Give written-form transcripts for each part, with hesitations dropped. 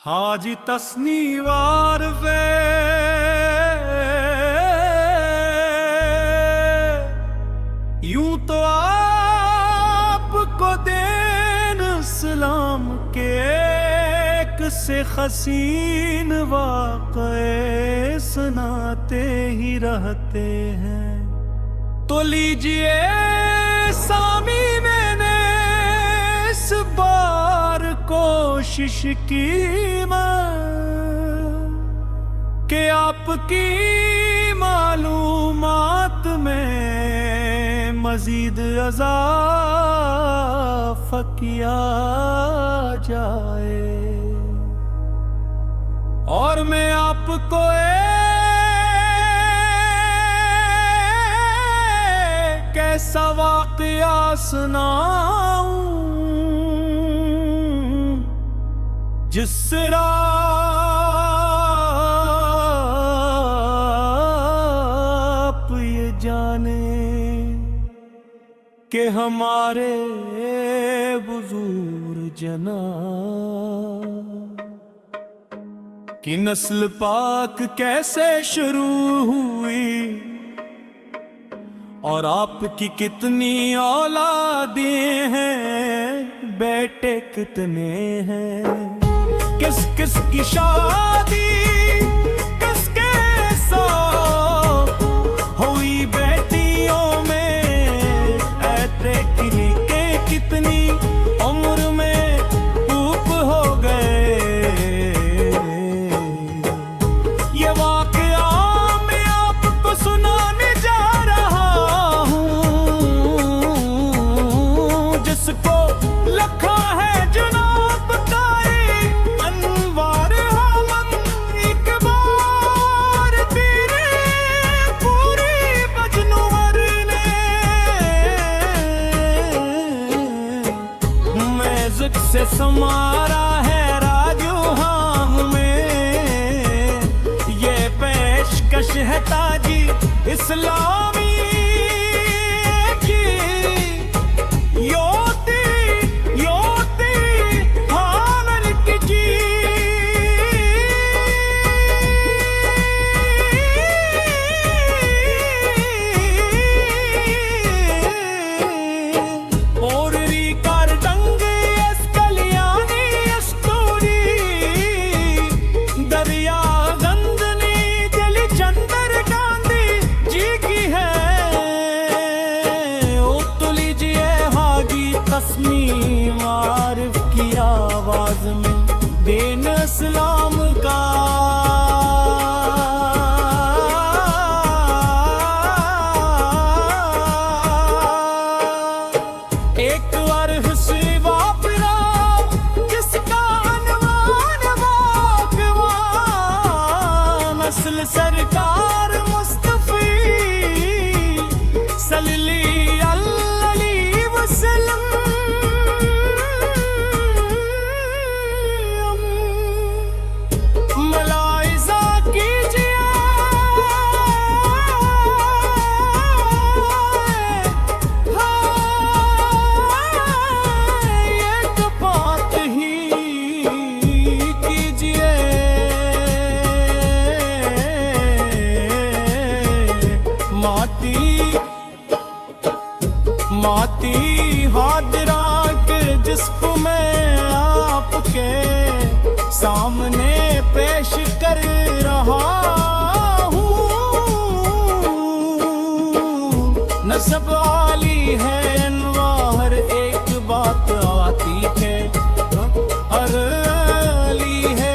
हाजी तस्नीवार वे यूं तो आपको देन सलाम के एक से हसीन वाक़े सुनाते ही रहते हैं। तो लीजिए सामी मैंने इस बार कोशिश की कि आपकी मालूमात में मजीद इज़ाफ़ा किया जाए और मैं आपको एक ऐसा वाक़या सुनाऊं जिससे आप ये जाने कि हमारे बुजुर्ग जनाब की नस्ल पाक कैसे शुरू हुई और आपकी कितनी औलादें हैं, बेटे कितने हैं, किस किस की शादी किसके साथ हुई बेटियों में, ऐते के कितनी उम्र में ऊप हो गए। ये वाक़या मैं आपको सुनाने जा रहा हूँ जिसको लिखा है जनाब से समारा है राजू हाम में। ये पेशकश है ताजी इस्लामी की योती योती हानल की जी। और रीकार डंग मारिफ की आवाज में दीन इस्लाम का एक अर्ह से वापरा जिसका अनवान वाकवान नस्ल सरकार मुस्तफी सल्लल्लाहु अलैहि वसल्लम। माती हादरा के जिसको मैं आपके सामने पेश कर रहा हूँ, नस्ब आली है अनवार एक बात आती है अरली है।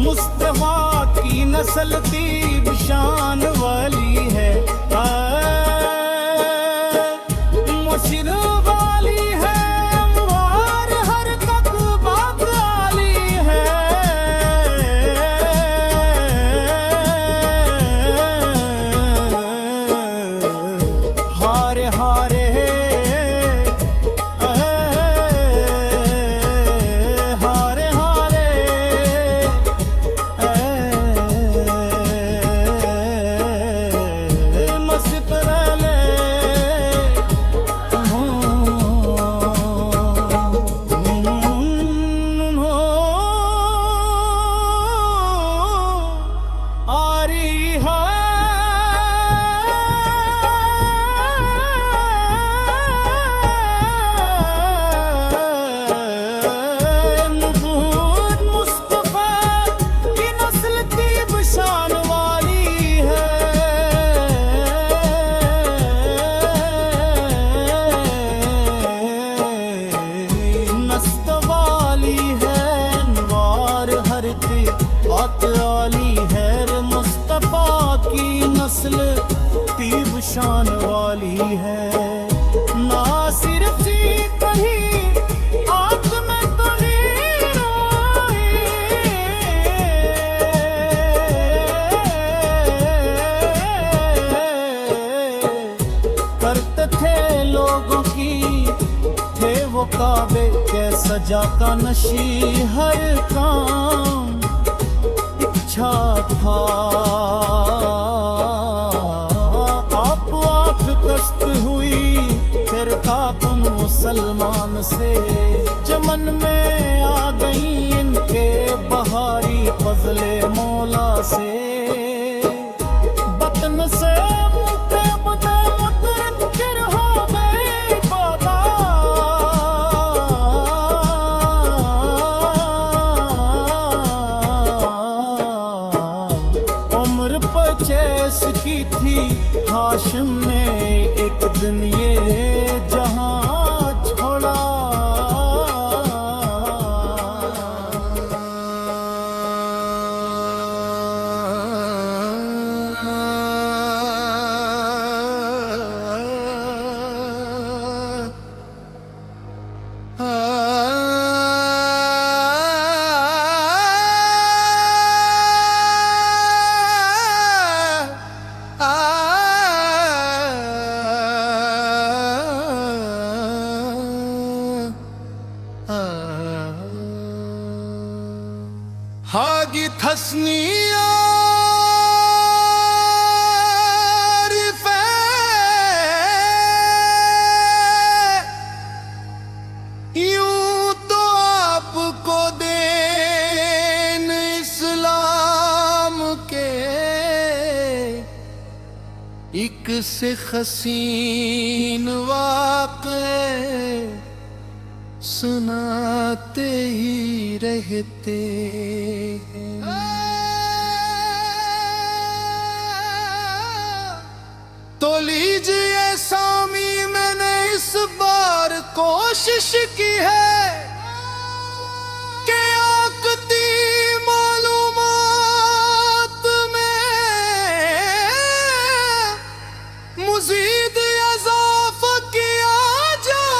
मुस्तफा की नस्ल तीब शान वाली है, मुशिर वाली है, अमवार हर तक बात वाली है। हारे हारे दस्त वाली है, अनवार हर की बात आली है। मुस्तफा की नस्ल तीब शान वाली है। ना सिर्फ कहीं आंख में तो करते थे लोगों की, थे वो काबे के सजा का नशी। हर काम इच्छा था, आप कष्ट हुई फिर काकुन मुसलमान से। चमन में आ गई इनके बहारी फजले मौला से। बतन से मुझे मुतरक्किर हो गई बादा, उम्र 25 की थी हाशिम ने एक दिन ये जहां छोड़ा। Hagi tasniya यूं तो आपको देन इस्लाम के एक से हसीन वाक़े सुनाते ही रहते हैं। तो लीजिए सामी, मैंने इस बार कोशिश की है कि आकती मालूमात में मज़ीद इज़ाफ़ा किया जाए।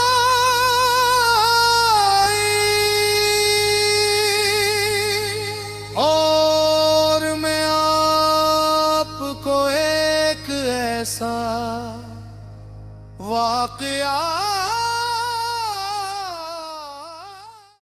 और मैं आपको एक ऐसा वाक़या